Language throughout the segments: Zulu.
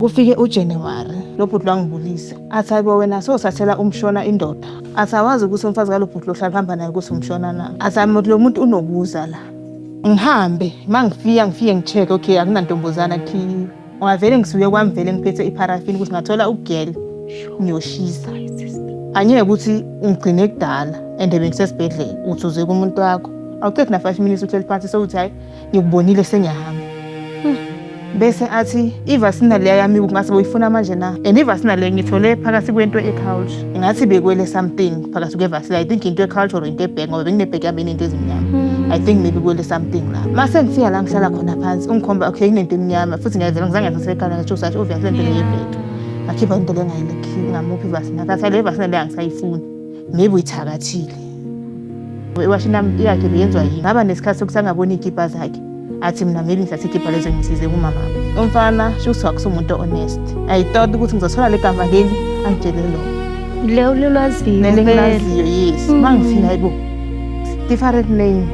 Kufike uJanuary lo bhuti wangibulisa athi ayibo wena sosathela umshona indoda athi awazi ukuthi umfazi kalo bhuti lohlala hamba naye ukuthi umshona na athi lo muntu unobuza la ngihambe mangifika ngicheck okay akunantombazana thi ungavele ngisuke kwami vele ngiphethe iparafini ukuthi ngathola ugel ngiyoshisa anyeke ukuthi ungigcine kudala and bengisesibhedlela uthi uze kumuntu wakho awuqedi na 5 minutes uhleli phansi sokuthi hayi ngikubonile sengiyahamba bese athi ivasina leya yami ngase boyifuna manje na and ivasina le ngithole phakathi kwento e-couch ngathi bekwele something phakathi kwevasina I think into e-couch or into ebag ngoba benginebag yami into ezimnyama I think maybe kwele something la mase ngifika la ngihlala khona phansi ungikhomba okay kunento emnyama futhi ngiyavela ngizange ngasesekhala ngisho sathi obviously into leyebag akhipha into lengayilekhi ngamuphi ivasina ngathi le vasina le angisayifuni maybe uyithakathile iwashini yami yakhe beyenzwa yini ngaba nesikhathi sokusangabona igipa zakhe athi mina maybe ngithathe igipa lezo ngisize kumama umfana shuswa kusumuntu honest I thought ukuthi ngizothola legama leli angitshele lo lolwaziyo nelaziyo yes mangifina hayibo different name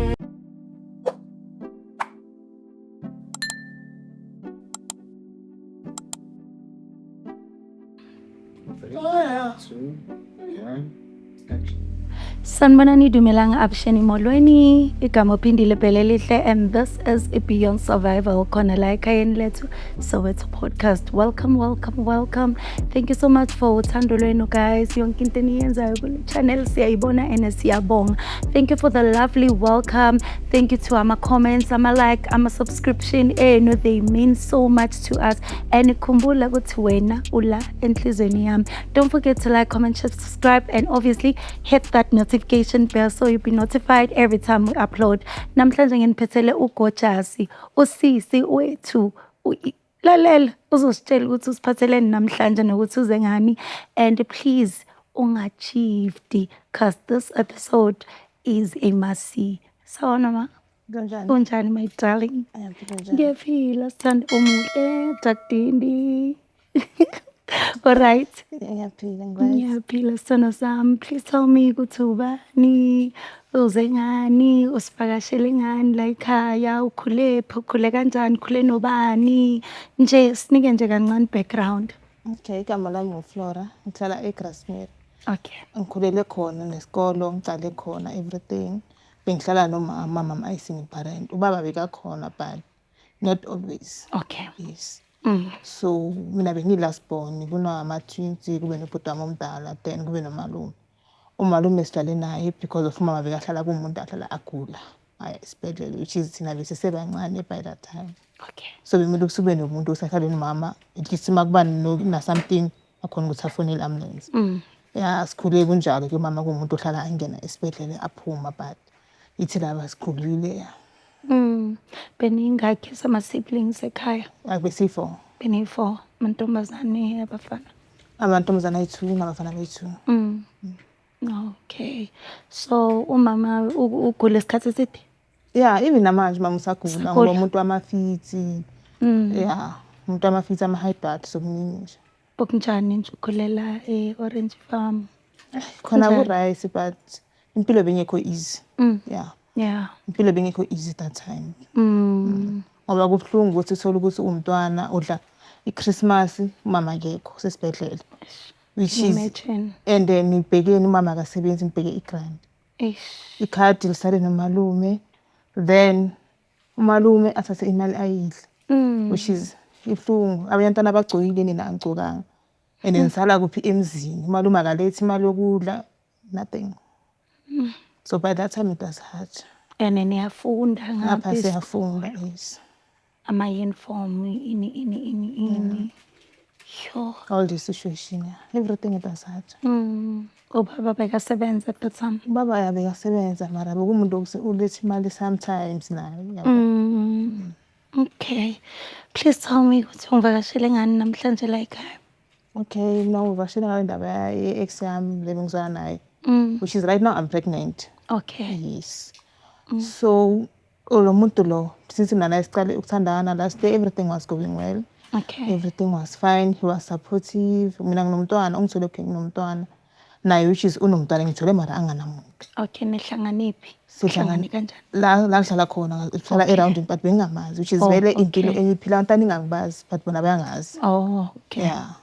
Sanibonani Dumelanga Absheni molweni igama uphindile Bhelelihle and this is Beyond Survival khona la ekhayeni lethu Soweto podcast. Welcome. Thank you so much for uthando lwenu guys. Yonke into eniyenzayo kule channel siyayibona and siyabonga. Thank you for the lovely welcome. Thank you to ama comments, ama like, ama subscription. No, they mean so much to us. And khumbula ukuthi wena ula enhlizweni yami. Don't forget to like, comment, share, subscribe and obviously hit that notification bell so you'll be notified every time we upload. Namhlanje nginiphethele uGojasi, usisi wethu. Lalela uzositshela ukuthi usiphatheleni namhlanje nokuthi uze ngani and please ungachiefdi cause this episode is a must-see. Sawona ma? Kunjani my darling? Ngiyaphila sithanda umuhle Jakdindi. All right. Ngiyaphila sithando sami. Please tell me ukuthi ubani, uze ngani, usivakashele ngani la ekhaya, ukhulephi, ukhule kanjani, ukhule nobani. Nje sinike nje kancane background. Okay, igama lami nguFlora ngihlala eGrasmere. Okay. Ngikhulele khona nesikolo ngicale khona everything. Bengihlala nomama mama ayising parent. Ubaba bekakhona but not always. Okay. Yes. So mina bengi-last born kunama twins kube nobhuti wami omdala then kube nomalume. Umalume sihlale naye because of umama bekahlala kumuntu ahlala agula esibhedlela which is thina bese sebancane by that time. Okay. So bemile kusube nomuntu osahlala nomama at least makuba na something akhona ukuthi afonele ambulance. Yeah sikhule kunjalo ke mama kumuntu ohlala angena esibhedlela aphuma but ithi laba sikhulile. Beningakhe sama siblings ekhaya? Akubesi4. Beni4 amantombazane abafana. Amantombazane ayi2 nabafana ayi2. Okay. So umama ugule isikhathi eside? Yeah, even namanje mama usagula ngoba umuntu wamafitsi. Yeah, umuntu wamafitsi ama high blood sokuningi nje. Bokunjani nje ukhulela eOrange Farm? Khona ku rice but impilo bengekho easy. Yeah. Impilo bengekho easy that time. Ngoba kubhlungu ukuthi uthola ukuthi umntwana odla iChristmas umama akekho sesibhedlela. Which is and then ngibhekeni umama akasebenzi ngibheke igrant. Ikhadi lisale nomalume then umalume athathe imali ayidla. Which is ibhlungu abantwana abagcokile nina angicokanga. And nisala kuphi emzini umalume akalethi imali yokudla nothing. So by that time it was hard. And niyafunda ngapha siyafunda yes. Ama uniform ini. Sure. All the situation everything it was hard. Ubaba bekasebenza at the time. Baba yabekasebenza mara bekumuntu ulethi imali sometimes nayo. Okay. Please tell me ukuthi ungivakashele ngani namhlanje la ekhaya? Okay, now uvakashele ngale ndaba ye-ex yami lebengizwana naye. Which is right now I'm pregnant. Okay. Yes. So lo muntu lo since mina siqale ukuthandana last day everything was going well. Okay. Everything was fine. He was supportive. Mina nginomntwana ungithole okay nginomntwana. naye which is unomntwana ngithole mara anganamuntu. Okay, nihlanganiphi? Sihlangane kanjani? la ngihlala khona ngihlala e-Rounding but bengingamazi which is vele impilo engiphila abantu ningangibazi but bona bayangazi. Oh, okay. Yeah.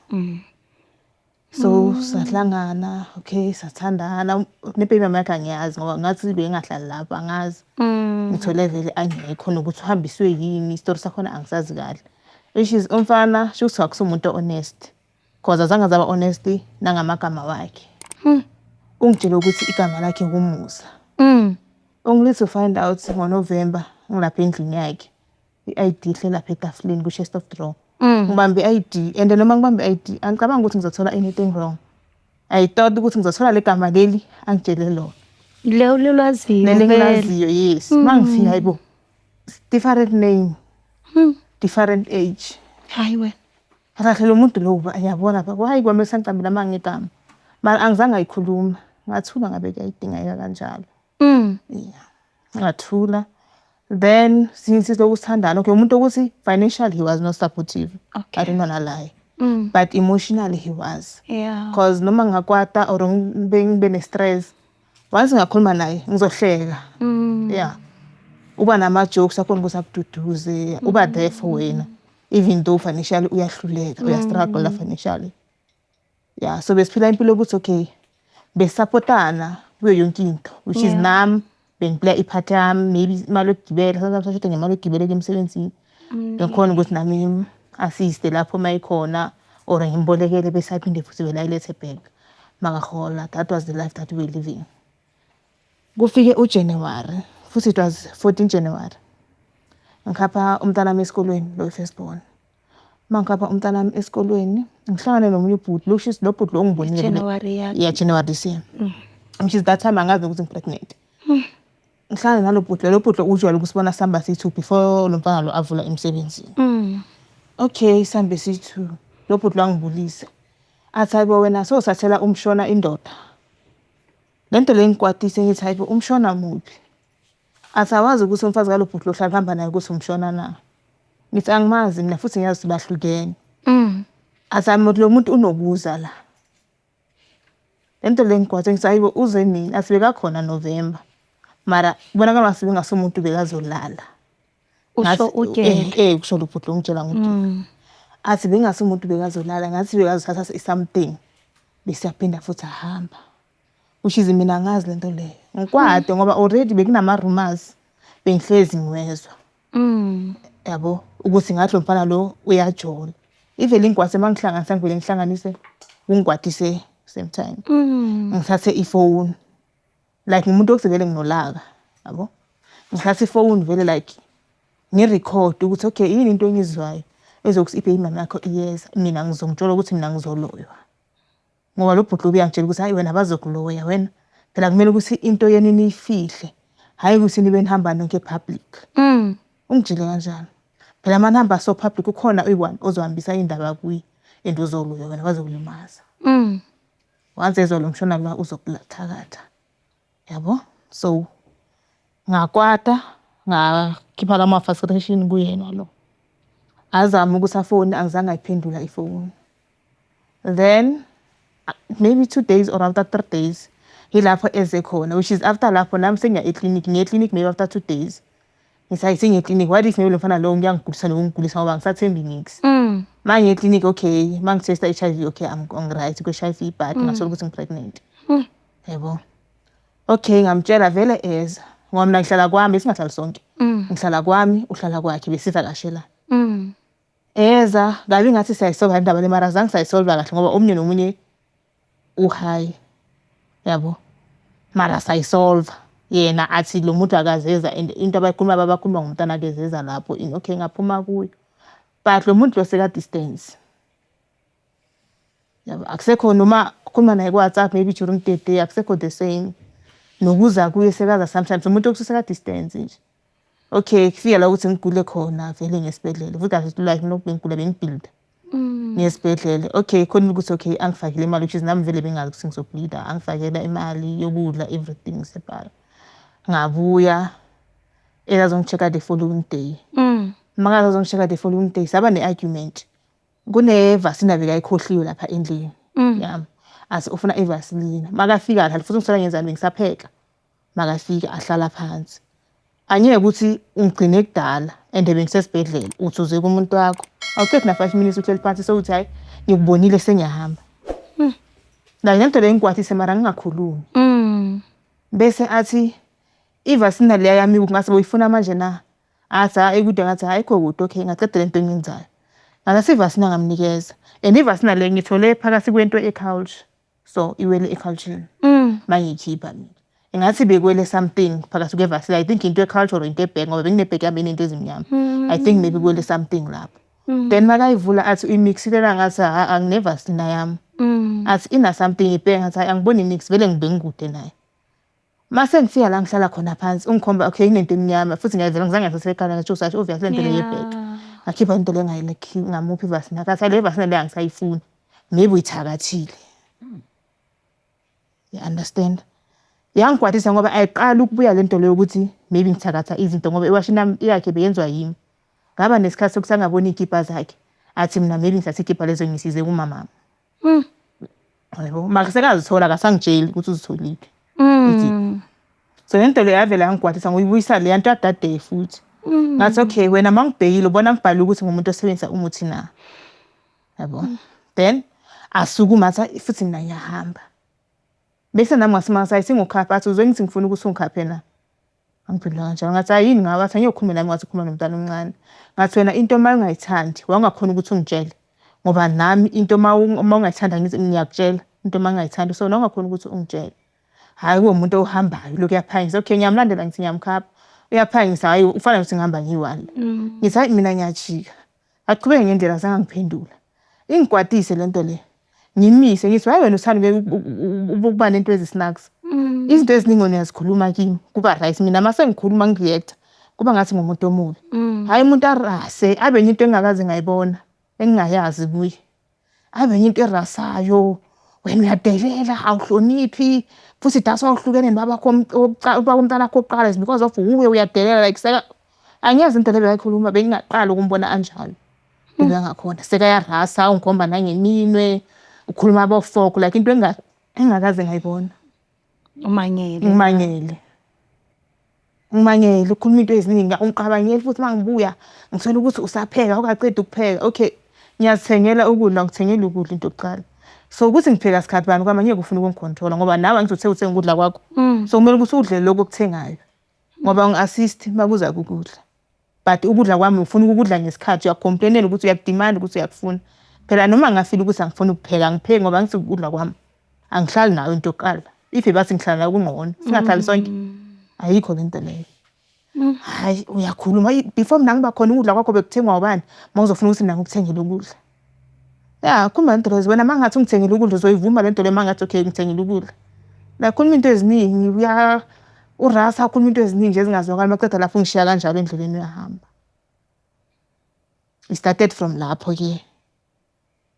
So sahlangana, okay, sathandana. Nebaby mama yakhe angiyazi ngoba ngathi bengahlali lapha angazi. Ngithole vele angekho nokuthi uhambiswe yini, story sakhona angisazi kahle. Which is umfana shuthi akusumuntu honest. Cause azange zaba honesty nangamagama wakhe. Ungitshela ukuthi igama lakhe ngumusa. Only to find out ngoNovember ngilapha endlini yakhe. I-ID ihlela lapha etafuleni ku-chest of drawer. Ngibambe i-ID and noma ngibambe i-ID angicabanga ukuthi ngizothola anything wrong. I thought ukuthi ngizothola legama leli angitshele lona. Lelo lolwaziyo. Nelingilaziyo, yes. Mangifika hayibo. Different name. Different age. Hayi wena. Akahle lo muntu lo uyabona pha hayi kwami sangicambela mangigama. Mara angizange ayikhuluma. Ngathula ngabe kuyayidingeka kanjalo. Yeah. Ngathula. Then since lokusithandana okay umuntu ukuthi financially he was not supportive. Okay. I don't wanna lie. But emotionally he was. Yeah. Cause noma ngakwata or ngibe ne stress. Once ngakhuluma naye ngizohleka. Yeah. Uba nama jokes akhona ukuthi akududuze, uba there for wena. Even though financially uyahluleka, uyastruggle financially. Yeah, so besiphila impilo ukuthi okay, besupportana kuyo yonke into, which is nami bengiplay ipart yami, maybe imali yokugibela, sometimes ngisho ngemali yokugibela emsebenzini. Ngikhona ukuthi nami assist lapho mayikhona or ngimbolekele bese aphinde futhi wena ilethe back. Makahola, that was the life that we were living. Kufike uJanuary, futhi it was 14 January. Ngikhapha umntana esikolweni lo firstborn. Mangikhapha umntana esikolweni, ngihlangane nomunye ubhuti, lo bhuti lo ngibonile. January yakhe. Yeah, January this year. Which is that time angazi ukuthi ngipregnant. Ngihlangane nalo bhuti, lo bhuti usually ukusibona sihamba si2 before lo mfana lo avula emsebenzini. Okay, sambe si2. Lo bhuti lo ngibulisa. Athi hayibo wena so sathela umshona indoda. Lento le ngikwatise ngithi hayibo umshona muphi? Asawazi ukuthi umfazi kalo bhuti lo hlala hamba naye ukuthi umshona na. Ngithi angimazi mina futhi ngiyazi bahlukene. Asami lo muntu unobuza la. Lento le ngikwatise ngithi hayibo uze nini? Asibeka khona November. Mara bonakala ngasibe ngasumuntu bekazolala. Usho utshela. Kusho lo bhuti lo ngitshela ukuthi. Athi bengasumuntu bekazolala ngathi bekazothatha something. Besiyaphinda futhi ahamba. Which is mina ngazi lento le. Ngikwade ngoba already bekunama rumors bengihlezi ngiwezwa. Yabo ukuthi ngathi lo mfana lo uyajola. Ivele ingwase mangihlanganisa ngivele ngihlanganise ungigwadise same time. Ngithathe ifone. Like umuntu okusevele nginolaka, yabo. Ngithathe ifone vele like ngirecord ukuthi okay yini into engizwayo ezokuthi iphe imama yakho iyeza mina ngizongitshela ukuthi mina ngizoloywa. Ngoba lo bhuti ubiyangitshela ukuthi hayi wena bazokuloya wena. Phela kumele ukuthi into yeni niyifihle. Hayi ukuthi nibe nihamba nonke public. Ungitshela kanjalo. Phela manihamba so public ukhona uyi1 ozohambisa indaba kuyi and uzoloywa wena bazokulimaza. Once ezolo mshona la uzokulathakatha. Yabo? So ngakwata ngakhipha la frustration kuyena lo. Azama ukuthi afone angizange ayiphendula ifone. Then maybe 2 days or after 3 days hilapho eze khona, which is after lapho nami sengiya eclinic maybe after 2 days. Ngisayi sengiya eclinic what if maybe lo mfana lo ngiyangigulisa nokungigulisa ngoba ngisathembi nix. Manje eclinic okay mangitesta HIV okay I'm right ku HIV but ngasola ukuthi ngipregnant. Yebo. Okay ngamtshela vele eza ngoba mina ngihlala kwami singahlali sonke. Ngihlala kwami uhlala kwakhe besiza kashela. Eza ngabe ngathi siyayisolva indaba le mara zange sayisolva kahle ngoba omnye nomunye uhigh. Yabo. Mara sayisolva. Yena athi lo muntu akazeza into abakhuluma ngomntana kezeza lapho okay ngaphuma kuyo. But lo muntu lo seka distance. Yabo akusekho noma khuluma naye ku WhatsApp maybe during the day akusekho the same. Nokuza kuye sekaza sometimes umuntu okuseka distance nje. Okay kufika la ukuthi ngigule khona vele ngesibedlela futhi athi like nokubengigula bengibuild ngesibedlela. Okay khona ukuthi okay angifakile imali which is nami vele bengazi ukuthi ngizobleeda angifakela imali yokudla everything separa. Ngabuya ezazongichecka the following day. Makaza azongichecka the following day saba ne argument. Kuneva sinabe kayikhohliwe lapha endlini. Yeah. athi ufuna ivaseline. Makafika la futhi ngisala ngenzani bengisapheka. Makafika ahlala phansi. Angeke ukuthi ungigcine kudala and bengisesibhedlela uthi uze kumuntu wakho. Awuqedi na 5 minutes uhleli phansi sokuthi hayi ngikubonile sengiyahamba. La lento le ngikwathise mara ngingakhulumi. Bese athi ivaseline le yami ngase boyifuna manje na. Athi ekude ngathi ayikho kude okay ngaqeda lento engenzayo. Ngase ivaseline ngamnikeza. And ivaseline le ngithole phakathi kwento eculture. So iwele eculture. Mangiyikhipha mina. Ngathi bekwele something phakathi kwevaseline. I think into eculture into ebhek ngoba benginebhek yami into ezimnyama. I think maybe kwele something lapho. Then makayivula athi uyimixile ngathi anginevaseline yami. Athi ina something ibhek ngathi angiboni mix vele ngibengikude naye. Mase ngifika la ngihlala khona phansi ungikhomba okay inento emnyama futhi ngiyavela ngizange ngasesekhala ngathi usathi obviously lento le yebhek. Ngakhipha into le ngayilekhi ngamuphi ivaseline akathi le vaseline le angisayifuni. Maybe uyithakathile. You understand? Yangikwatisa ngoba ayiqala ukubuya lento leyo ukuthi maybe ngithakatha izinto ngoba iwashini yakhe beyenzwa yimi. Ngaba nesikhathi sokusangabona ikipa zakhe. Athi mina maybe ngithathe ikipa lezo ngisize kumama. Hayibo makasekazithola akasangitsheli ukuthi uzitholile. So lento le yavela yangikwatisa ngoyibuyisa le yanto yadade futhi. Ngathi okay wena mangibhekile ubona ngibhala ukuthi ngumuntu osebenzisa umuthi na. Yabo. Then asukuma futhi mina ngiyahamba. Bese nami ngasimasa singokhapha athi uzongithi ngifuna ukuthi ungikhaphe na. Angiphendula kanjalo ngathi ayini ngawathi angiyokhuluma nami ngathi ukhuluma nomntana omncane. Ngathi wena into mayungayithandi wangakhona ukuthi ungitshele. Ngoba nami into mawungayithanda ngithi ngiyakutshela into mangayithandi so wangakhona ukuthi ungitshele. Hayi umuntu ohambayo lokho yaphangisa okay ngiyamlandela ngithi ngiyamkhapha. Uyaphangisa hayi ufana ukuthi ngihamba ngiyi-1. Ngithi hayi mina ngiyajika. Aqhubeke ngendlela sangangiphendula. Ingikwatise lento le. Ngimise ngithi hayi wena uthanda ukuba nento ezisnacks. Izinto eziningi uyazikhuluma kimi kuba right mina mase ngikhuluma ngireact kuba ngathi ngumuntu omubi. Hayi umuntu arase abe into engakaze ngayibona engingayazi kuye. Abe into erasayo wena uyadelela awuhloniphi futhi dasa awuhlukene nabakho umntana wakho oqala because of uwe uyadelela like seka angiyazi into leyo ayikhuluma bengingaqala ukumbona anjalo. Bengakhona seka yarasa ungikhomba nangeminwe ukhuluma abofoko like into engakaze ngayibona. Umangele ukhuluma into eziningi ungiqabangeli futhi mangibuya ngithola ukuthi usapheka ukaqeda ukupheka okay ngiyazithengela ukudla ngithengela ukudla into yokuqala. So ukuthi ngipheka sikhathi bani kwami ngeke ufune ukungicontrola ngoba nawe angizothe uthenga ukudla kwakho. So kumele ukuthi udle lokho okuthengayo. Ngoba ungi-assist makuza ukudla. But ukudla kwami ufuna ukudla ngesikhathi uyacomplainela ukuthi uyakudemand ukuthi uyakufuna. Phela noma ngafila ukuthi angifuni ukupheka ngipheke ngoba ngithi ukudla kwami. Angihlali nayo into yokuqala. If bathi ngihlala kungqono singahlali sonke. Ayikho lento leyo. Hayi uyakhuluma before mina ngiba khona ukudla kwakho bekuthengwa ubani mawuzofuna ukuthi mina ngikuthengele ukudla. Ya khuluma lento lezo wena mangathi ungithengele ukudla uzoyivuma lento le mangathi okay ngithengele ukudla. La khuluma into eziningi urasa khuluma into eziningi ezingazwakala maqeda lapho ngishiya kanjalo endleleni uyahamba. It started from lapho ke.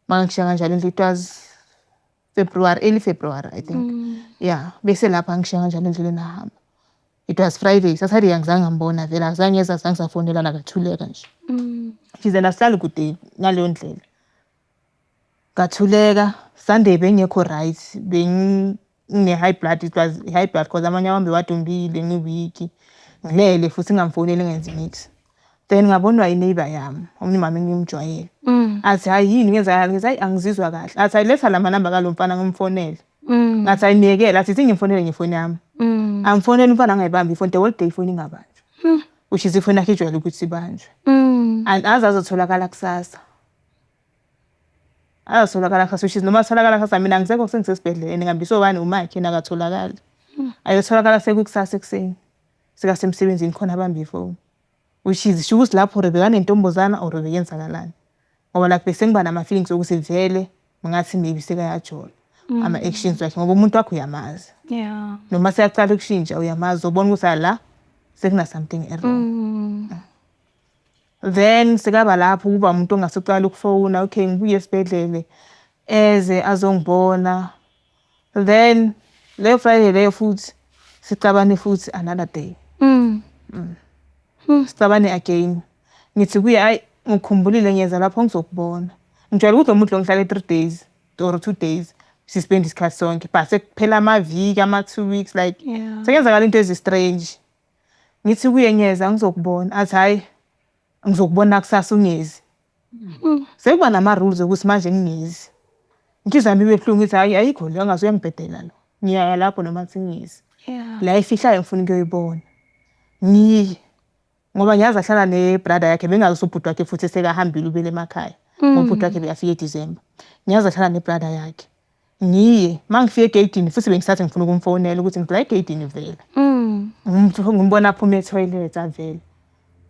Mangishiya kanjalo it was early February I think. Yeah bese lapha ngishiya kanjalo endleleni ahamba. It was Friday Saturday angizange ngambona vela azange safonela nakathuleka nje. Ngize nahlala kude ngaleyo ndlela. Gathuleka Sunday bengekho right ngine high blood it was high blood because amanye wami wadumbile ngiweek ngilele futhi ngamfoneli ngenza mix. Then ngabonwa ineighbor yami umnimama engimjwayele. Athi hayi yini ngenzakala ngithi hayi angizizwa kahle. Athi ayiletha la manamba kalomfana ngimfonele. Ngathi ayinekela athi ngimfonele ngefoni yami. Amfonela umfana angayibambi ifoni the whole day ifoni ingabanjwa. Which is ifoni yakhe ijwayele ukuthi ibanjwe. And azazotholakala kusasa. Ayatholakala kusasa which is noma atholakala kusasa mina ngisekho sengisesibhedlela ngihambisa obani umakhe nakatholakala. Ayotholakala sekukusasa ekseni. Sika semsebenzini khona abambi ifoni. Which is sho ukuthi lapho rebeka nentombozana or rebekenzakalani. Ngoba lapho bese ngiba nama feelings ukuthi vele ngathi maybe sekayajola. Ama actions wakhe ngoba umuntu wakho uyamazi. Yeah. Noma seyaqala ukushintsha uyamazi ubona ukuthi la sekuna something wrong. Then sekaba lapho kuba umuntu ongasoqala ukufona okay ngibuye esibhedlele eze azongibona. Then le Friday leyo futhi sicabane futhi another day. Sicabane again. Ngithi kuye hayi ngikhumbulile ngiyenza lapho ngizokubona. Ngijwayele ukuthi umuntu lo ngihlale 3 days or 2 days sispend isikhathi sonke but sekuphela amaviki 2 weeks like Yeah. sekenzakala into ezistrange. Ngithi kuye ngiyeza ngizokubona athi hayi ngizokubona kusasa ungezi. Sekuba nama rules ukuthi manje ngingezi. Inhliziyo yami ibe buhlungu ngithi hayi ayikho le angaze uyangibhedela lo. Ngiyaya lapho noma singezi. Yeah. La ifihlayo ngifuna ukuyibona. Ngiye ngoba ngiyazi ahlala nebrother yakhe bengazi ubhuti wakhe futhi sekahambile ubele emakhaya. Ubhuti wakhe bekafika eDecember. Ngiyazi ahlala nebrother yakhe. Ngiye mangifika egate futhi bengisathi ngifuna ukumfonela ukuthi ngidla egate vela. Ngimbona aphuma etoilet avela.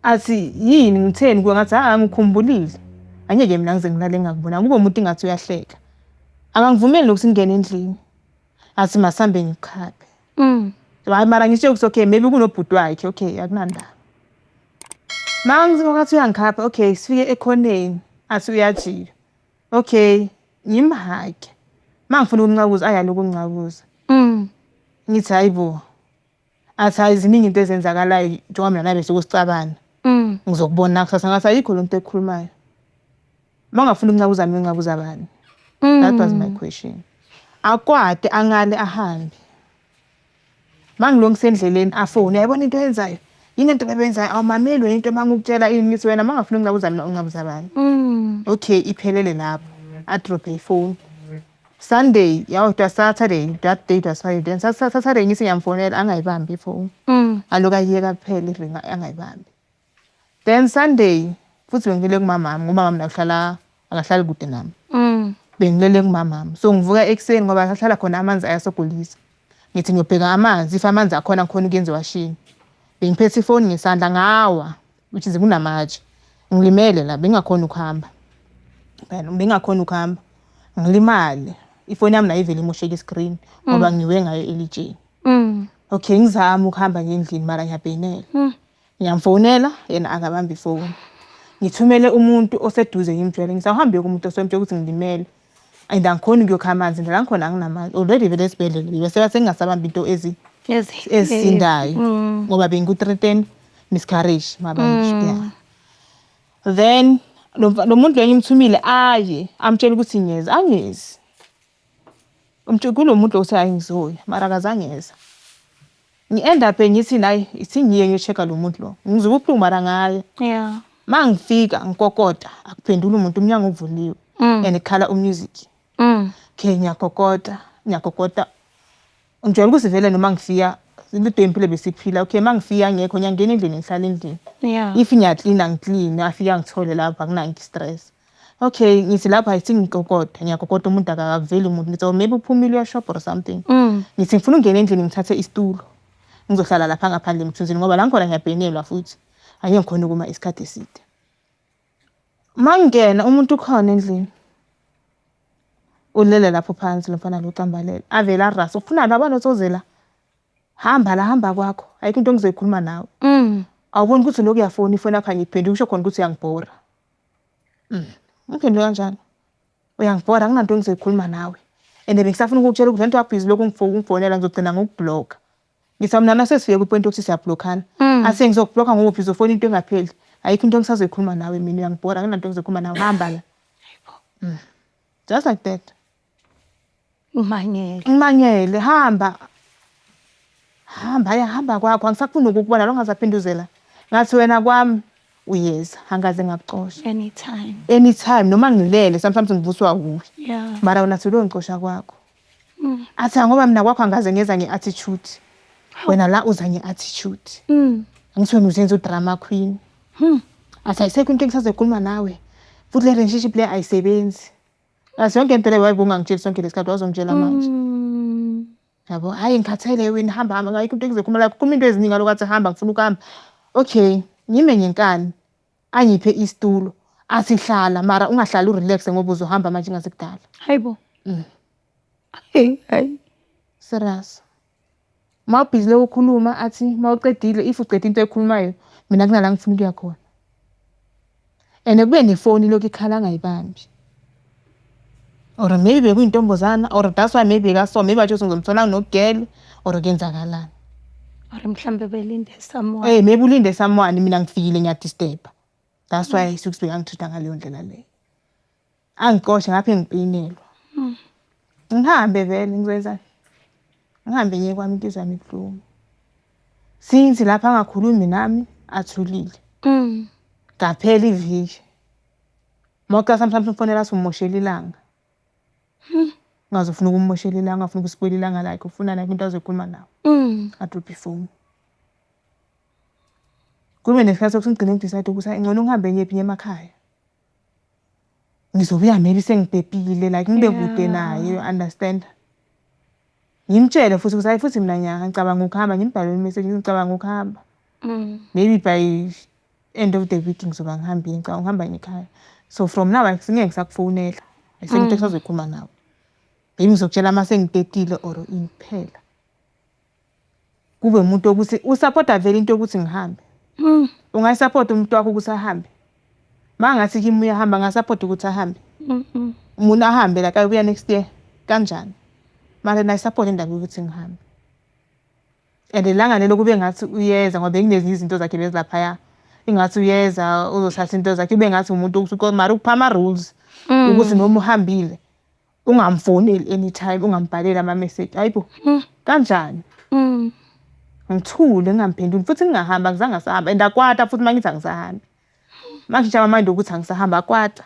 Athi yini ngitheni kuwe ngathi ngikhumbulile. Angeke mina ngize ngilale ngakubona. Kube umuntu ingathi uyahleka. Akangivumeli ukuthi ngene endlini. Athi masambe ngikhaphe. Hayi mara ngisho ukuthi okay maybe kunobhuti wakhe okay akunandaba. Mangizokathi uyangikhapha okay sifike ekhoneni athi uyajika. Okay ngimhake. Mangifuna ukuncabuza ayaloko uncabuza. Ngithi hayibo. Athi ayiziningi into ezenzakalayo njengoba mina nabe sokusicabana. Ngizokubona kusasa ngathi ayikho lonto ekhulumayo. Mangafuna ukuncabuza mina uncabuza abani. That was my question. Akwade angale ahambe. Mangilongise endleleni afone yayibona into eyenzayo. Yini into bebenzayo awumameli wena into mangukutshela ini ngithi wena mangafuna ukuncabuza mina uncabuza abani. Okay iphelele lapho. A drop iphone. Sunday yawuthi Saturday that date was Friday then Saturday ngithi ngiyamfonela angayibambi iphone. Aloka yeka kuphela iringa angayibambi. Then Sunday futhi bengilele kumama ngoba mama nakuhlala akahlali kude nami. Bengilele kumama. So ngivuka ekseni ngoba ahlala khona amanzi ayasogolisa. Ngithi ngiyobheka amanzi if amanzi akhona khona ukuyenziwa shini. Bengiphethe iphone ngesandla ngawa which is kunamatshe. Ngilimele la bengakhona ukuhamba. Bengakhona ukuhamba. Ngilimale. Iphone yami nayivele imosheke iscreen ngoba ngiwe ngayo elijeni. Okay ngizama ukuhamba ngendlini mara ngiyabhenela. Ngiyamfonela yena akabambi iphone. Ngithumele umuntu oseduze ngimtshela ngisahamba kumuntu osemtshela ukuthi ngilimele. And angikhona ukuyokha amanzi la ngikhona anginamanzi. Already vele esibhedlela bese bathi ngingasabambi into esindayo ngoba bengu-310 miscarriage mabanje. Yeah. Then lo muntu lo ngimthumile aye amtshela ukuthi ngiyeza angezi. Kulo muntu osehayi ngizoya mara akazangeza. Ngi-end up ngithi nayi ithi ngiye ngiyochecka lo muntu lo. Ngizoba ubuhlungu mara ngaye. Yeah. Mangifika ngikokota akuphendula umuntu umnyango uvuliwe and ikhala umusic. Okay ngiyakokota. Ngijwayele ukuthi vele noma ngifika impilo besiphila okay mangifika ngekho ngiyangena endlini ngihlala endlini. Yeah. If ngiyaclean ngiclean afika ngithole lapha akunangi stress. Okay ngithi lapha ayithi ngiyakokota umuntu akaveli umuntu ngithi maybe uphumile uya shop or something. Ngithi ngifuna ungena endlini ngithathe isitulo. Ngizohlala lapha ngaphandle emthunzini ngoba la ngikhona ngiyabhenelwa futhi. Ake ngikhona kuma isikhathi eside. Mangena umuntu ukhona endlini. Ulele lapho phansi lomfana lo cambalela. Avela rasa ufuna labana othozela. Hamba kwakho. Ayikho into engizoyikhuluma nawe. Awuboni ukuthi lokho uyafona ifoni yakho angiphendula kusho khona ukuthi uyangibhora. Ngiphendula kanjani? Uyangibhora akunanto engizoyikhuluma nawe. And bengisafuna ukukutshela ukuthi lento wabhizi lokho ngifonela ngizogcina ngokublock. Ngithi mina nasesifike ku point ukuthi siyablockana. Ase ngizokublock ngoba ubhizi ufona into engapheli. Ayikho into engisazoyikhuluma nawe mina uyangibhora akunanto engizoyikhuluma nawe hamba la. Just like that. Umanyele hamba kwakho angisafuni ukukubona lo ngazaphinduzela. Ngathi wena kwami uyeza angaze ngakuxosha. Anytime noma ngilele sometimes ngivuswa ukuwe. Yeah. Mara unathi lo ngixosha kwakho. Athi ngoba mina kwakho angaze ngeza ngeattitude. Wena la uza ngeattitude. Angithi wena uzenza udrama queen. Athi ayisekho into engisazoyikhuluma nawe. Futhi le relationship le ayisebenzi. Asonke impela wayibunga ngitshela sonke lesikhathi wazongitshela manje. Yabo hayi ngikhathele wena hamba ngayikho into engizokhuluma kuma into eziningi lokuthi hamba ngifuna ukuhamba. Okay ngime ngenkani angiphe isitulo asihlala mara ungahlali urelax ngoba uzohamba manje ngasekudala. Hayibo. Hey. Serious. Mawubhizi lo ukukhuluma athi mawuqedile if uqeda into ekhulumayo mina kunala ngifuna ukuya khona. Ene kube nefoni lokho ikhala ngayibambi. Or maybe bekuyintombazana or that's why maybe kaso maybe athi uzomthola nogel or kenzakalana. Or mhlambe belinde someone. Maybe ulinde someone mina ngifikile ngiyadisturb. That's why sukubeka ngithuta ngaleyo ndlela le. Angikoshe ngaphe ngipinelwa. Ngihambe vele ngizoyenza. Ngihambe ngiye kwami insizwa yami ebuhlungu. Since lapha angakhulumi nami athulile. Ngaphela iviki. Moxa sometimes ufonela umoshela ilanga. Ngazofuna ukummoshela ilanga, ngafuna ukusibuyela ilanga lakhe, ufuna naye into azokhuluma nawe. Adrop ifoni. Kube nesikhathi sokuthi ngigcine ngidecide ukuthi ngcono ngihambe ngiyephi emakhaya. Ngizobuya maybe sengibhebhile like ngibe kude naye, you understand? Ngimtshele futhi ukuthi hayi futhi mina ngicabanga ukuhamba, ngimbhalele imessage ngicabanga ukuhamba. Maybe by end of the week ngizoba ngihambile, ngicabanga ukuhamba ngekhaya. So from now ngeke ngisakufonela. Ayisengithe sazokhuluma nawe. Maybe ngizokutshela uma sengidedile or imphela. Kube umuntu ukuthi usupporta vele into ukuthi ngihambe. Ungayisupport umuntu wakho ukuthi ahambe. Mangathi kimi uyahamba ngasupport ukuthi ahambe. Umuntu ahambe la kabuya next year kanjani? Manje nayi support indaba yokuthi ngihambe. And ilanga lelo kube ngathi uyeza ngoba nginezinye izinto zakhe bezilapha. Ingathi uyeza uzothatha into zakhe kube ngathi umuntu ukuthi mara ukuphama rules ukuthi noma uhambile ungamfoneli anytime, ungambhaleli ama message. Hayibo. Kanjani? Ngithule ngingamphenduli futhi ngingahamba ngizange ngasahamba and akwata futhi mangithi angisahambi. Manje nje amamind ukuthi angisahamba akwata.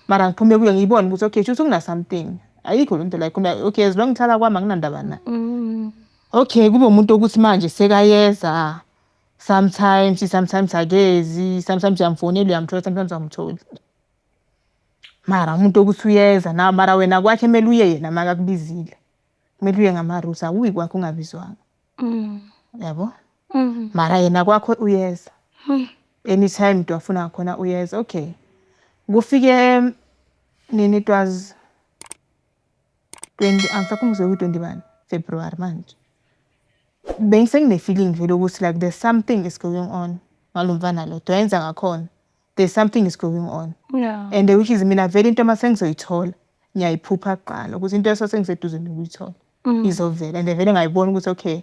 Mara ngiphume kuye ngiyibona ukuthi okay shothi kuna something. Ayikho lento like okay as long ngithala kwami anginandaba na. Okay kube umuntu ukuthi manje sekayeza. Sometimes agezi, sometimes uyamfonela uyamthola, sometimes amtholi. Mara umuntu ukuthi uyeza na mara wena kwakhe emeli uye yena makakubizile. Kumele uye ngamarules awuyi kwakhe ungabizwanga. Yabo? Mara yena kwakho uyeza. Anytime afuna khona uyeza. Okay. Kufike nini it was 20 angisakhumbuze ku 21 February manje. Bengise feeling vele ukuthi like there's something is going on. Malumvana lo doyenza ngakhona. There's something is going on. Yeah. And which is mina vele into masengizoyithola ngiyayiphupha kuqala ukuthi into esesengiseduze nokuyithola izovela and vele ngayibona ukuthi okay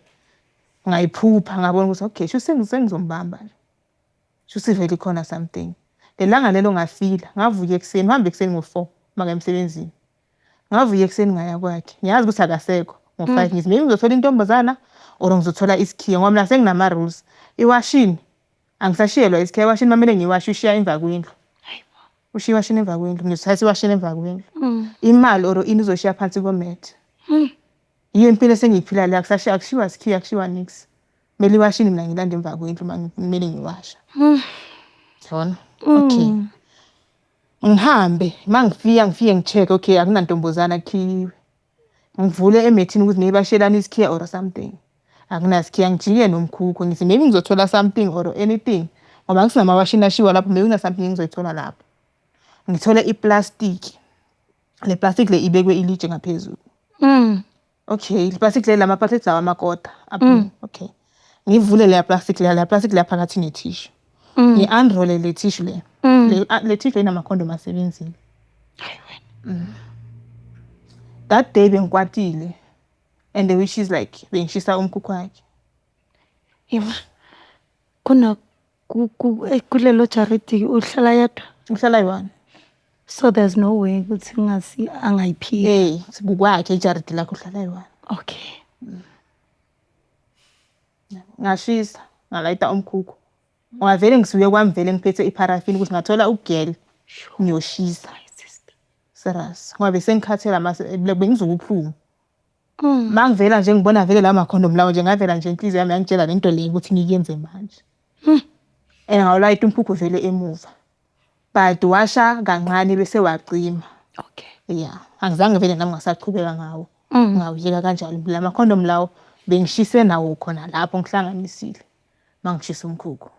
ngayiphupha ngabona ukuthi okay sengizombamba nje. Shuthi vele khona something. Lelanga lelo ngafila ngavuka ekseni ngihambe ekseni ngo4 maka emsebenzini. Ngavuka ekseni ngaya kwakhe. Ngiyazi ukuthi akasekho ngo5 ngithi maybe ngizothola intombazana or ngizothola isikhiya ngoba mina senginama rules. Iwashini angisashiyelwa isikhiya iwashini mamele ngiwashe ushiya emva kwendlu. Ushiya iwashini emva kwendlu ngizothatha iwashini emva kwendlu. Imali or ini uzoshiya phansi komet. Yiyo impilo sengiyiphila la kusashiya akushiwa isikhiya akushiwa nix. Meli iwashini mina ngilanda emva kwendlu mangimele ngiwasha. Yabona? Okay. Ngihambe mangifike ngicheck okay akunantombozana khiwe. Ngivule emethini ukuthi neyibashelana isikhiya or something. Akunasikhiya ngijike nomkhukho ngithi maybe ngizothola something or anything. Ngoba ngisinamawashini ashiwa lapho maybe kuna something ngizoyithola lapho. Ngithole iplastic. Le plastic le ibekwe ilitshe ngaphezulu. Okay, le plastic le lama plastic lawa makota. Okay. Ngivule le plastic le phakathi ne tissue. Ngi-unroll le tissue le. Le tissue ina condom asebenzile. That day bengikwatile and the which is like bengishisa umkhukhu wakhe. Yema. Kuna kulelo charity uhlala yedwa. Uhlala yiwani. So there's no way ukuthi ngasi angayiphiya. Kukwakhe charity lakho uhlala yiwani. Okay. Ngashisa ngalayita umkhukhu. Ngavele ngisuke kwami vele ngiphethe iparafini ukuthi ngathola ugel ngiyoshisa. Serious. Ngoba besengikhathela mase bengizokuphuma. Mangivela nje ngibona vele la makhondom lawo nje ngavela nje inhliziyo yami yangitshela lento le ukuthi ngiyenze manje. Ngawulayita umkhukhu vele emuva. But washa kancane bese wacima. Okay. Yeah. Angizange vele nami ngasaqhubeka ngawo. Ngawuyeka kanjalo. La makhondom lawo bengishise nawo khona lapho ngihlanganisile. Mangishisa umkhukhu.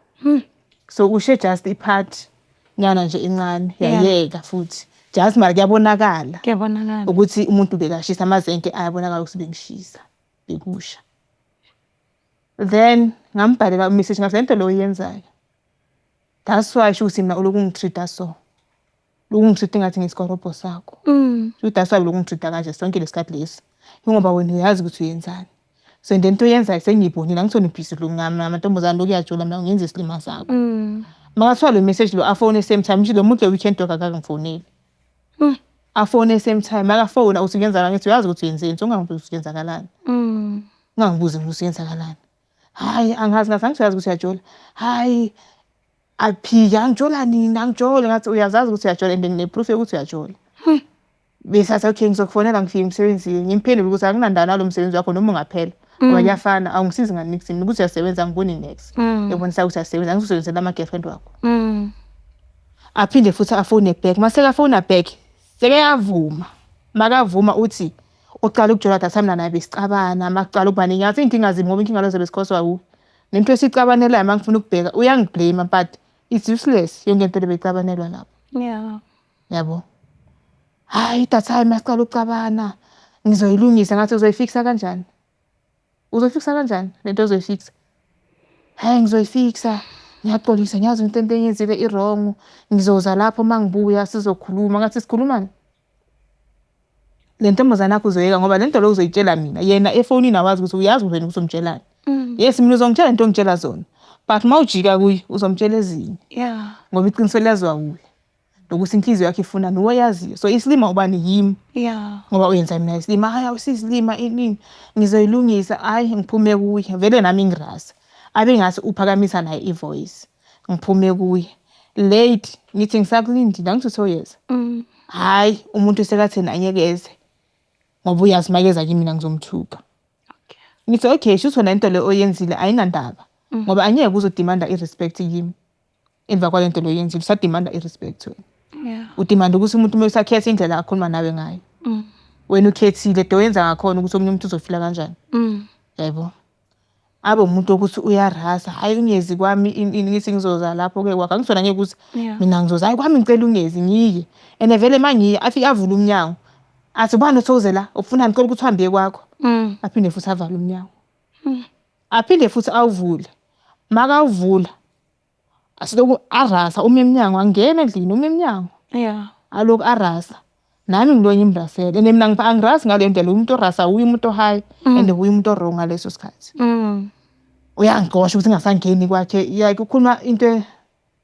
So ushe just ipart nyana nje incane yayeka futhi. Just mara kuyabonakala. Kuyabonakala. Ukuthi umuntu bekashisa amazenke ayabonakala ukuthi bengishisa. Bekusha. Then ngambhalela message ngathi lento lo yenzayo. That's why shuthi mina uloku ngitreata so. Loku ngitreata ngathi ngisikorobo sakho. Shuthi that's why loku ngitreata kanje sonke lesikhathi lesi. Ngoba wena uyazi ukuthi uyenzani. So into yenzayo sengiyibonile ngithona ibhizi lo ngamantombazana lokuyajula mina ngenza isilima sakho. Makathiwa lo message lo afone same time nje lo muntu le weekend wakhe akangifoneli. afone same time akafona uthi ngenzana ngithi uyazi ukuthi uyenzeni ungangibuzi uyenzakalani ungangibuzi ukuthi uyenzakalani hayi angazi ngathi ukuthi uyajola hayi aphika angijola nini angijole ngathi uyazazi ukuthi uyajola and ngine-proof yokuthi uyajola bese athi okay ngizokufonela ngifike emsebenzini ngimphendule ukuthi akunandaba nalo msebenzi wakho noma ungaphela ngoba kuyafana awungisizi nganixini ukuthi uyasebenza ngiboni next ebonisa ukuthi uyasebenza angisebenzela ama-girlfriend wakho aphinde futhi afone back mase kafona back sekeyavuma makavuma uthi uqala ukujola that time naye besicabana makuqala ukuba ningathi inkinga zimi ngoba inkinga lezo besikhoswa u nento esicabanelayo mangifuna ukubheka uyangiblame but it's useless yonke into lebecabanelwa lapho yabo hayi that time masiqala ukucabana ngizoyilungisa ngathi uzoyifixa kanjani lento ozoyifixa hayi ngizoyifixa ngiyaxolisa ngiyazi into engiyenzile i-wrong ngizoza lapho mangibuya sizokhuluma ngathi sikhulumani le ntombazana yakho uzoyeka ngoba lento lo uzoyitshela mina yena efonini awazi ukuthi uyazi wena ukuthi umtshelani yes mina uzongitshela into ongitshela zona but mawujika kuye uzomtshela ezinye ngoba iqiniso liyaziwa kuye nokuthi inhliziyo yakhe ifuna noyaziyo so isilima ubani yimi ngoba uyenza mina isilima hayi awusisilima inini ngizoyilungisa hayi ngiphume kuye vele nami ngirasa abe ngathi uphakamisa naye ivoice ngiphume kuye late ngithi ngisakulindile angithi yes hayi umuntu sekathena anyekeze ngoba uyazi makeza kimi mina ngizomthuka ngithi okay shuthi wena into le oyenzile ayinandaba ngoba angeke uzodimanda irespect kimi emva kwalento lo yenzile usadimanda irespect wena udimanda ukuthi umuntu uma usakhetha indlela akhuluma nawe ngayo wena ukhethile do yenza ngakhona ukuthi omunye umuntu uzofila kanjani yebo abe umuntu ukuthi uyarasa hayi ungezi kwami ngithi ngizoza lapho ke kwakho angisona ngeke ukuthi mina ngizoza hayi kwami ngicela ungezi ngiyike ene vele mangiye afike avula umnyango athi ubani uthoze la ufuna ngicela ukuthi uhambe kwakho aphinde futhi avala umnyango aphinde futhi awuvule makawuvula asiloku arasa uma eminyango angena endlini uma eminyango aloku arasa nami ngilonye imrasele ene mina angirasi ngale ndlela umuntu orasa uyi umuntu high and uyi umuntu wrong ngaleso sikhathi uyangigosha ukuthi ngasangeni kwakhe yake ukhuluma into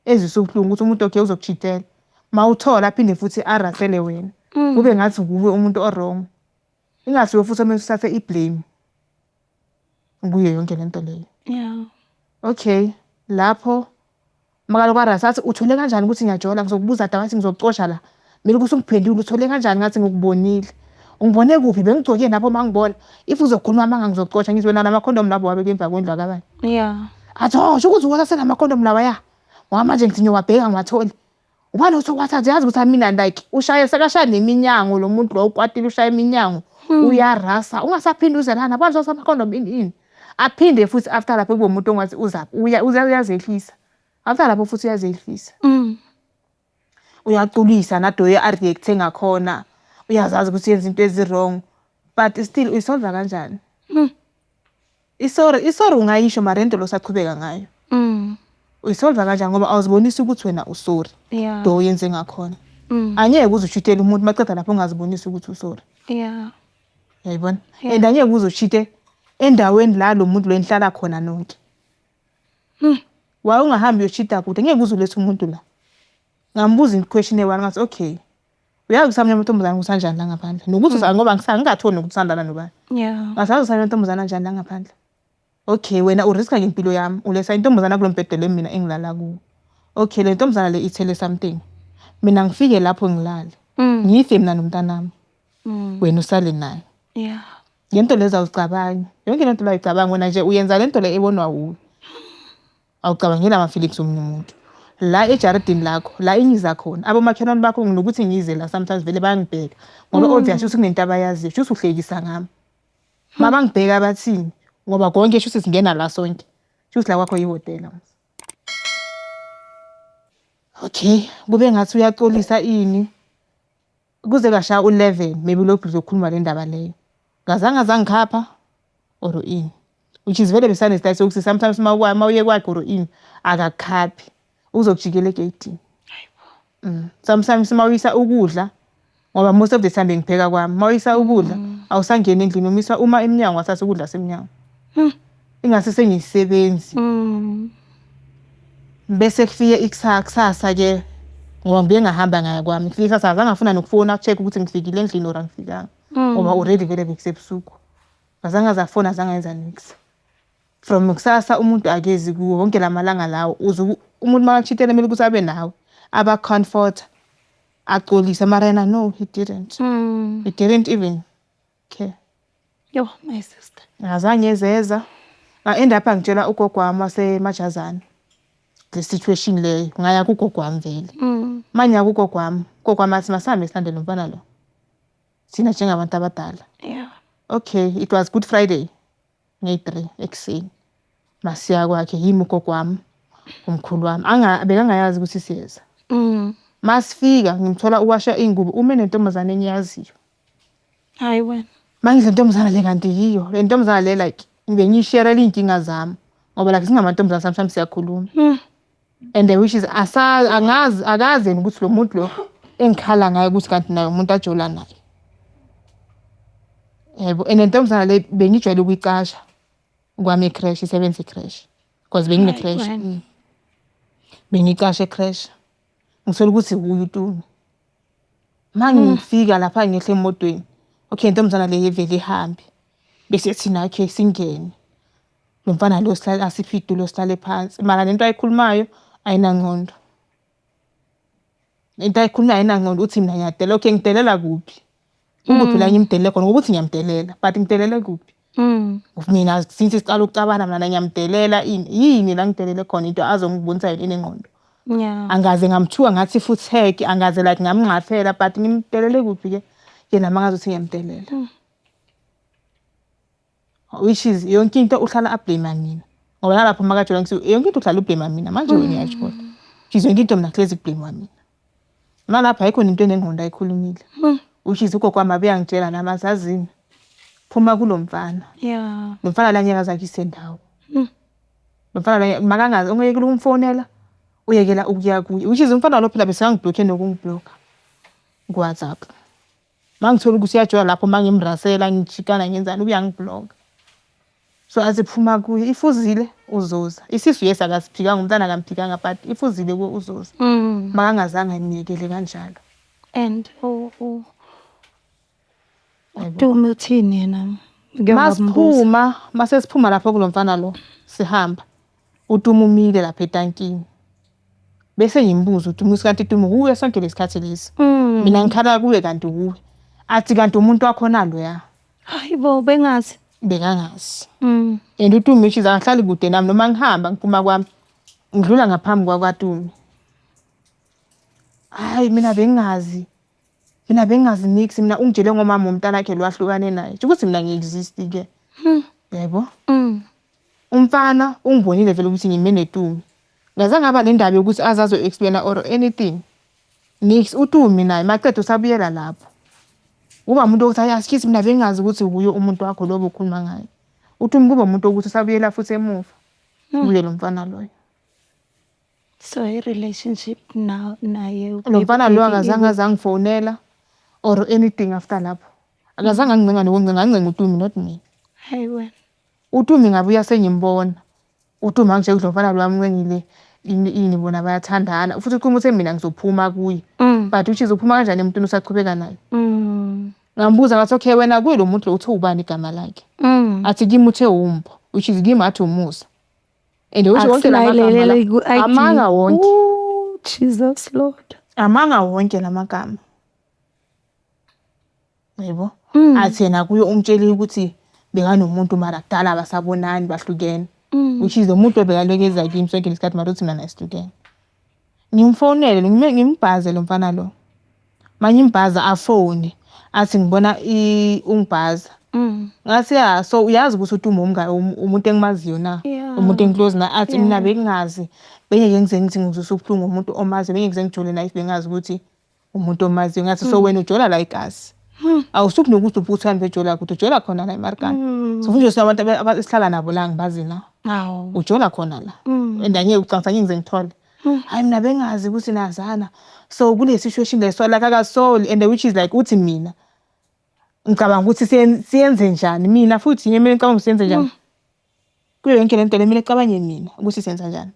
ezisubuhlungu ukuthi umuntu okay uzokuchithela mawuthola aphinde futhi arasele wena kube ngathi kuwe umuntu wrong ingasiwe futhi umesathe iblame kuye yonke lento leyo okay lapho makalo kwarasa athi uthole kanjani ukuthi ngiyajola ngizokubuza dawathi ngizokuxosha la mina kusungiphendula uthole kanjani ngathi ngikubonile ungibone kuphi bengigcoke lapho mangibona if uzokhuluma manga ngizokuxosha ngizwe nala ama-condom labo wabeke emva kwendlu akabani athi sho ukuthi wona senama-condom lawa ngoba manje ngithi ngiyowabheka ngiwathole ubani uthi wathatha yazi ukuthi mina like ushaye sekashaya neminyango lo muntu lo ukwatile ushaye iminyango uyarasa ungasaphinduze lana abantu basama-condom ini aphinde futhi after lapho kube umuntu ongathi uyazehlisa after lapho futhi uyazehlisa uyaculisa nadoye a-react ngakhona uyazazi ukuthi yenza into ezi-wrong but still uyisolva kanjani isori ungayisho marento lo sachubeka ngayo uyisolva kanjani ngoba awuzibonisi ukuthi wena usori do uyenze ngakhona angeke uzuchithele umuntu maceda lapho ungazibonisi ukuthi usori yayibona and angeke uzochithe endaweni la lo muntu lo enhlala khona nonke waye ungahambi uyochitha kude ngeke uzulethe umuntu la ngambuza i-question eyi-1 ngathi okay uyazi kusamanye amantombazane kusanjani la ngaphandle nokuthi ngoba ngingathoni ukuthandana nobani ngasazi kusamanye amantombazane anjani la ngaphandle okay wena uriska ngempilo yami uletha intombazana kulo mbhede mina engilala kuwo okay le ntombazana le ithele something mina ngifike lapho ngilale ngife mina nomntanami wena usale naye ngento leza ucabanga yonke lento la icabanga wena nje uyenza lento le ebonwa wuwe awucabangela ama-feelings omunye umuntu la ejaradini lakho la inyiza khona abomakhelwane bakho nginokuthi ngize la sometimes vele bayangibheka ngoba obvious ukuthi kunento abayaziyo shuthi uhlekisa ngami mama ngibheka bathini ngoba konke shuthi singena la sonke shuthi la kwakho ihotela okay kube ngathi uyaxolisa ini kuze kashaya u11 maybe lokhu uzokhuluma le ndaba leyo ngazange zangikhapha or ini which is very besane style sokuthi sometimes mawuye kwakhe or ini akakhaphi uzokujikela egate sometimes mawuyisa ukudla ngoba most of the time ngipheka kwami mawuyisa ukudla awusangena endlini umisa uma eminyango wasasa ukudla seminyango ingase sengisebenzi bese kufike ikusasa ke ngoba ngibe ngahamba ngaya kwami ngifika azange ngafuna nokufona check ukuthi ngifikile endlini or angifikanga ngoba already vele bekusebusuku azange azafona azange enza nix from kusasa umuntu akezi kuwo wonke lamalanga lawo umuntu makachitela kumele ukuthi abe nawe aba comfort axolisa mara yena no he didn't even care. Yo, my sister. Azange ezeza end up ngitshela ugogo wami waseMajazana le situation leyo ngaya kugogo wami vele manje kugogo wami athi masambe silandele umfana lo sina njengabantu abadala. Yeah. Okay, it was Good Friday nge-3 ekseni masiya kwakhe yimi ugogo wami umkhulu wami bekangayazi ukuthi siyeza. Masifika ngimthola uwasha ingubo ume nentombazane engiyaziyo. Hayi wena. Manje le ntombazane le kanti yiyo le ntombazane le like ngibengishare inkinga zami ngoba like singamantombazane sometimes siyakhuluma. And which is akazi ukuthi lo muntu lo engikhala ngaye ukuthi kanti naye umuntu ajola naye. Yebo and ntombazane le bengijwayele ukuyicasha kwami ecrash isebenza ecrash because bengine crash. Bengicashe ecrash. Ngithola ukuthi uyu uTumi. Manje ngifika lapha ngehle emotweni. Okay ntombazane le yevele ihambe. Bese thina okay singene. Lo mfana lo sihlala asiphidu lo sihlale phansi. Mara lento ayikhulumayo ayinangqondo. Into ayikhulumayo ayinangqondo uthi mina ngiyadela okay ngidelela kuphi? Ukuphi la ngimdelele khona ukuthi ngiyamdelela but ngidelele kuphi? Mina since siqala ukucabana mina ngiyamdelela yini la ngidelele khona into azongibonisa yini enengqondo. Yeah. Angaze ngamthuka ngathi futhi heke angaze like ngamnqaphela but ngimdelele kuphi ke yena mangazothi ngiyamdelela. Which is yonke into uhlala ablame mina. Ngoba nalapho makajola ngithi yonke into uhlala ublame mina manje wena uyasho. Ngizo yonke into mina hlezi kublame mina. Nalapha ayikho into enengqondo ayikhulumile. Which is ugogo wami abeyangitshela nami azazini. Phuma kulomfana. Yeah. Lo mfana la nyaka zakhe isendawo. Lo mfana la makangazi ongekela umfonela uyekela ukuya kuye. Which is umfana lo phela bese ngiblock nokungiblock ku WhatsApp. Mangithola ukuthi uyajola lapho mangimrasela ngijikana ngenzani uyangiblock. So aziphuma kuye ifuzile uzoza. Isisu yesa akasiphikanga umntana akamphikanga but ifuzile kuwe uzoza. Makangazange ngiyekele kanjalo. And Tumi uthini yena? Masiphuma, masesiphuma lapho kulomfana lo sihamba. uTumi umile lapha etankini. Bese ngimbuza uTumi kanti Tumi uwe sonke lesikhathi lesi. Mina ngikhala kuwe kanti uwe. Athi kanti umuntu wakho nalo ya. Hayibo bengazi. Bekangazi. And uTumi which is angihlali kude nami noma ngihamba ngiphuma kwami ngidlula ngaphambi kwaTumi. Hayi mina bengazi. Mina bengazi nix mina ungitshele ngomama umntana wakhe lo wahlukane naye. Ukuthi mina ngiexist ke. Yebo? Umfana ungibonile vele ukuthi ngime neTumi. Ngaze ngaba le ndaba ukuthi azazo explain or anything. Nix uTumi naye maqedwe sabuyela lapho. Uba umuntu othi ayasikithi mina bengazi ukuthi kuyo umuntu wakho lo okhuluma ngaye. uTumi kuba umuntu ukuthi sabuyela futhi emuva. Kuye lo mfana loyo. So a relationship now naye Lo mfana lo akazange azangifonela or anything after lapho. Akazange angincenga nokuncenga angincenga uTumi not me. Hayi wena. uTumi ngabuya sengimbona. uTumi angije kudlofana lwami ngengile ini bona bayathandana futhi uTumi uthe mina ngizophuma kuye. But uthi uzophuma kanjani emntwini usaqhubeka naye? Ngambuza ngathi okay wena kuye lo muntu lo uthe ubani igama lakhe? Athi kimi uthe uMbo which is kimi athi uMusa. And usho wonke lamagama amanga wonke. Oh Jesus Lord. Amanga wonke lamagama. Yebo? Athi yena kuyo umtsheli ukuthi bekanomuntu mara kudala basabonani bahlukene. Which is umuntu obekalekeza kimi sonke lesikhathi mara uthi mina nasihlukene. Ngimfonele ngimbhaze lo mfana lo. Manje imbhaza afone athi ngibona ungibhaza. Ngathi ya so uyazi ukuthi uTumi umuntu engimaziyo na umuntu enclose na athi mina bengazi bengeke ngize ngithi ngizosubhlunga umuntu omazi bengeke ngize ngijole naye bengazi ukuthi umuntu omaziyo ngathi so wena ujola like us. Awusuku nokuthi ubuthani bejola ukuthi ujola khona la eMarikana. So nje sabantu abasihlala nabo la ngibazi la. Awu Ujola khona la. And angeke ucangisa ngize ngithole. Hayi mina bengazi ukuthi nazana. So kule situation leso like akasoul and which is like uthi mina ngicabanga ukuthi siyenze njani mina futhi yimi ngicabanga siyenze njani. Kuyo yonke lento le mina ecabanye mina ukuthi senza njani.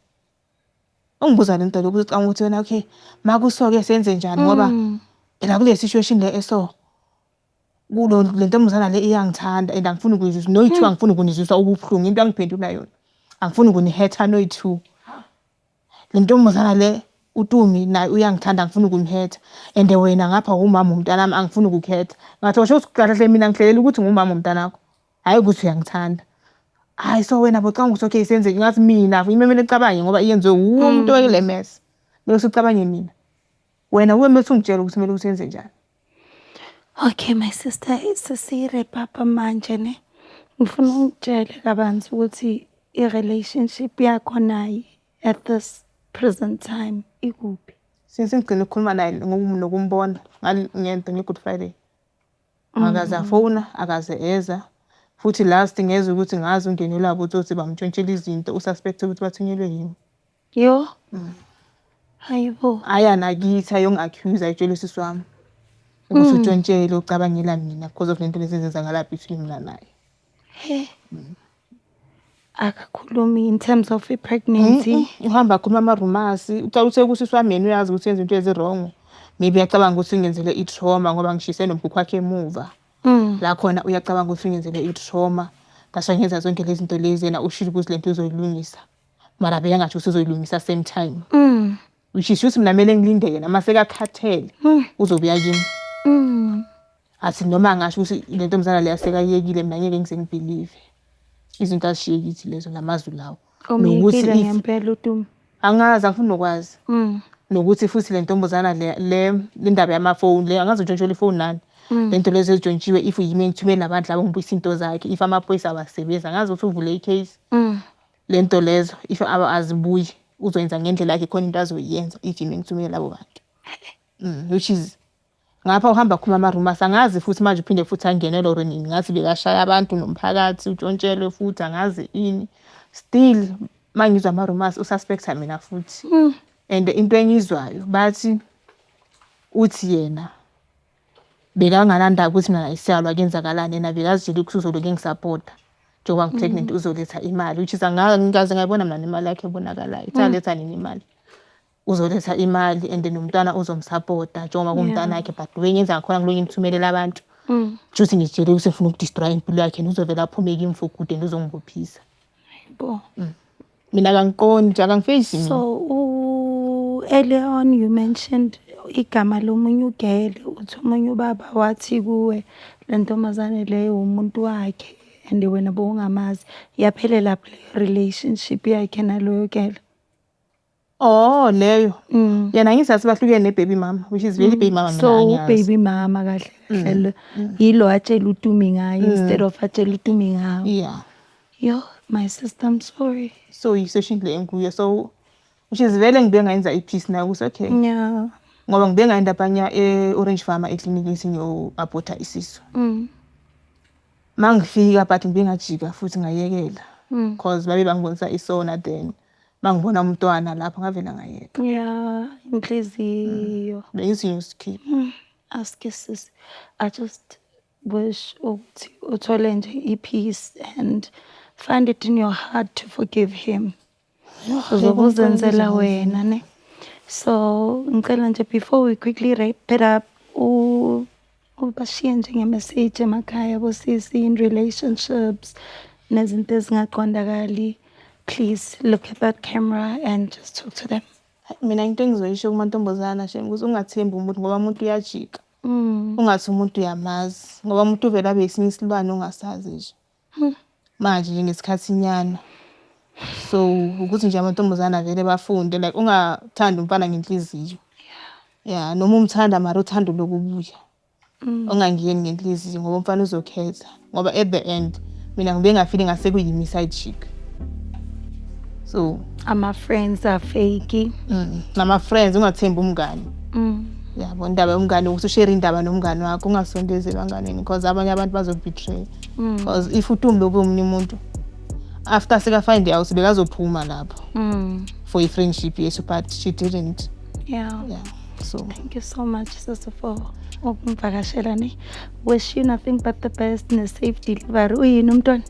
Ungibuza lento lokuthi ucabanga ukuthi wena okay makuso-ke senze njani ngoba phela kule situation le eso kulo le ntombazana le iyangithanda and angifuni ukuyizwisa no-2 angifuni ukunizwisa ubuhlungu into angiphendula yona angifuni ukunihetha no-2 le ntombazana le uTumi naye uyangithanda angifuni ukumhetha and wena ngapha umama umntanami angifuni ukukhetha ngathi washo kahle mina ngihlelela ukuthi ngumama umntanakho hayi ukuthi uyangithanda hayi so wena bocanga ukuthi okay senze ngathi mina imemele ecabange ngoba iyenziwe umuntu wekule mess bese ucabange mina wena ube mase ungitshela ukuthi kumele usenze njani. Okay my sister, sesire papa manje ne. Ngifuna ungitshele kabanzi ukuthi i-relationship yakho naye at this present time ikuphi? Since ngicela ukukhuluma naye nokumbona ngento nge-Good Friday. Akaze afona, akaze eza. Futhi last ngeze ukuthi ngazi ungene labo uthi bamtshontshela izinto ususpect ukuthi bathunyelwe yimi. Yo. Hayibo. Aya nakithi ayong-accuse ayitshela usisi wami. Ukuthi utshontshelwe ucabangela mina because of lento lezenza ngala between mina naye. He. Akakhulumi in terms of pregnancy. Uhamba khuluma ama-rumors. Ucala ukuthi usisi wami yena uyazi ukuthi yenza into ezi-wrong. Maybe uyacabanga ukuthi ngenzele i-trauma ngoba ngishise nomkhukhu wakhe emuva. La khona uyacabanga ukuthi ngenzele i-trauma. Ngasho ngenza zonke lezi zinto lezi yena ushilo ukuthi lento uzoyilungisa. Mara beyangathi uzoyilungisa same time. Which is ukuthi mina kumele ngilinde yena mase kakhathele uzobuya kimi. Athi noma ngasho ukuthi lento mzala le yasekayekile mina ngeke ngize ngibelieve. Izinto azishiyekithi lezo lamazwi lawo. Nokuthi ngempela uTumi. Angazi angifuni nokwazi. Nokuthi futhi le ntombazana le ndaba yamafoni le angazi utshontshelwe ifoni nani. Lento lezo ezitshontshiwe if yimi ngithumela abantu labo ngibuyisa into zakhe if amaphoyisa abasebenza ngazi ukuthi uvule icase. Lento lezo if azibuyi uzoyenza ngendlela yakhe khona into azoyenza if yimi ngithumela labo bantu. Which is ngapha uhamba khuluma ama-rumors angazi futhi manje uphinde futhi angenele or nini ngathi bekashaya abantu nomphakathi utshontshelwe futhi angazi ini still mangizwa ama-rumors ususpecta mina futhi. And into engizwayo bathi uthi yena bekanganandaba ukuthi mina isiyalwa kenzakalani yena bekazitshela ukuthi uzoloku ngisupporta njengoba ngi-pregnant uzoletha imali which is ngikaze ngayibona mina nemali yakhe ebonakalayo ithaletha nini imali uzoletha imali and nomntwana uzomsupporta njengoba kumntwana yakhe but wenyenza ngakhona ngiloko ngimthumelela abantu futhi ngitshele ukuthi ngifuna ukudestroy impilo yakhe uzovela aphume kimi for good and uzongibophisa. Hayibo. Mina kangiqondi nje akangifezi mina. So earlier on you mentioned igama lomunye ugele uthi umunye ubaba wathi kuwe le ntombazane leyo umuntu wakhe and wena bowungamazi yaphelela relationship yakhe naloyo gele. Oh leyo yena ngisathi bahlukene ne-baby mama which is very baby mama mina so baby mama kahle kahle yilo atshela uTumi ngayo instead of atshela uTumi ngayo. Yeah. Yo my sister I'm sorry. So yisession le enkuyo so which is vele ngibe ngayenza ipeace nayo ukuthi okay. Yeah. Ngoba ngibe ngaenda phanya e-Orange Farmer eclinic sinyo aborta isisu. Mangifika but ngibe ngajika futhi ngayekela because babe bangibonisa isona then mangibona umntwana lapha ngavela ngayeka. Yeah, inhliziyo. Bengizini skip. Ask sis. I just wish ukuthi uthole nje ipeace and find it in your heart to forgive him. Uzokuzenzela wena ne. So ngicela nje before we quickly wrap it up ubashiye nje nge-message emakhaya bosisi in relationships nezinto ezingaqondakali. Please look at that camera and just talk to them. Mina into engizoyisho kumantombazana shem ukuthi ungathembi umuntu ngoba umuntu uyajika. Ungathi umuntu uyamazi ngoba umuntu uvela abe isinye isilwane ongasazi nje. Manje ngesikhathi nyana. So ukuthi nje amantombazana vele bafunde like ungathanda umfana ngenhliziyo. Yeah, noma umthanda mara uthando lokubuya. Ungangiyeni ngenhliziyo ngoba umfana uzokhetha ngoba at the end mina ngibe ngafili ngase kuyimi side chick. So ama friends are fake. Nama friends ungathemba umngani. Yabo indaba yomngani ukuthi ushare indaba nomngani wakho ungasondezeli abanganeni because abanye abantu bazokubetray. Because if uTumi lokumunye umuntu after seka find out bekazophuma lapho for a friendship yes but she didn't. Yeah. So thank you so much sister for ukuvakashela ne. Wish you nothing but the best and a safe delivery. Uyini umntwana?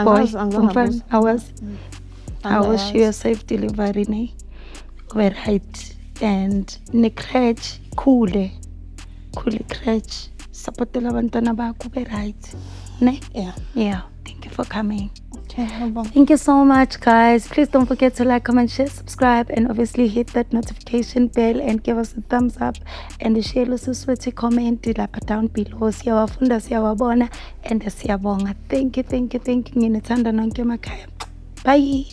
Boy, I wish you a safe delivery ne. kube right, and ne-crèche khule crèche, support-ela abantwana bakho kube right, ne? Yeah, thank you for coming. Okay, Thank you so much, guys. Please don't forget to like, comment, share, subscribe, and obviously hit that notification bell and give us a thumbs up and share usiswethi comment lapha down below. Siyawafunda, siyawabona, and siyabonga. Thank you. Nginethanda nonke emakhaya. Bye.